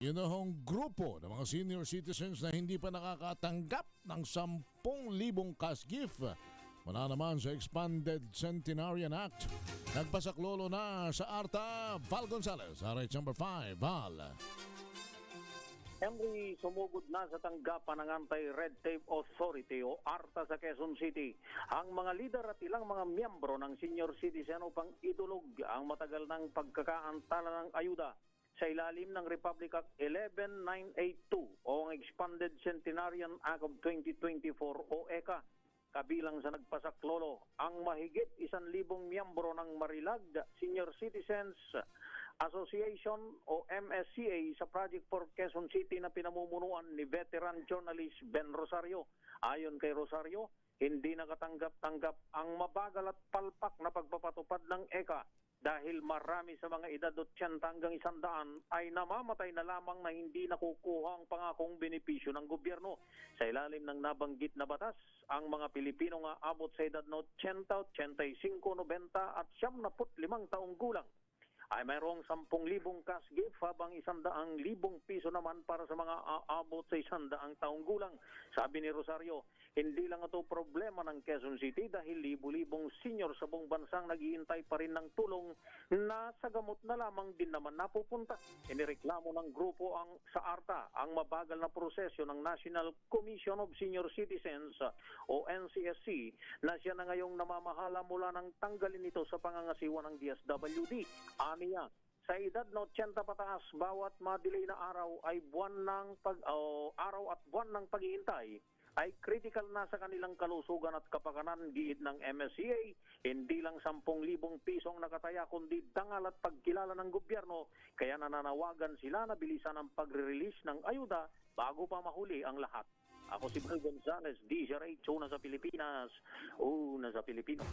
Yun na hong grupo ng mga senior citizens na hindi pa nakakatanggap ng 10,000 cash gift mula naman sa Expanded Centenarian Act. Nagpasaklolo na sa ARTA, Val Gonzales, RH number 5, Val. Henry, sumugod na sa tanggapan ng Anti-Red Tape Authority o ARTA sa Quezon City ang mga lider at ilang mga miyembro ng senior citizen upang idulog ang matagal ng pagkakaantala ng ayuda sa ilalim ng Republic Act 11982 o ang Expanded Centenarian Act of 2024 o ECA. Kabilang sa nagpasaklolo ang mahigit 1,000 miyembro ng Marilag Senior Citizens Association o MSCA sa Project for Quezon City na pinamumunuan ni veteran journalist Ben Rosario. Ayon kay Rosario, hindi nakatanggap-tanggap ang mabagal at palpak na pagpapatupad ng ECA dahil marami sa mga edad 80 hanggang 100 ay namamatay na lamang na hindi nakukuha ang pangakong benepisyo ng gobyerno. Sa ilalim ng nabanggit na batas, ang mga Pilipino nga abot sa edad na 80, 85, 90 at 75 taong gulang ay mayroong 10,000 cash gift habang 100,000 piso naman para sa mga aabot sa 100 taong gulang. Sabi ni Rosario, hindi lang ito problema ng Quezon City dahil libu-libong senior sa buong bansang naghihintay pa rin ng tulong na sa gamot na lamang din naman napupunta. Inireklamo ng grupo sa ARTA ang mabagal na proseso ng National Commission of Senior Citizens o NCSC na siya na ngayong namamahala mula ng tanggalin ito sa pangangasiwa ng DSWD. Niya, sa edad na 80 pataas, bawat madelay na araw ay araw at buwan ng paghihintay ay critical na sa kanilang kalusugan at kapakanan. Giit ng MSCA, hindi lang 10,000 pisong nakataya kundi dangal at pagkilala ng gobyerno, kaya nananawagan sila na bilisan ang pagre-release ng ayuda bago pa mahuli ang lahat. Ako si Val Gonzales, DZRH, una sa Pilipinas, una sa Pilipino.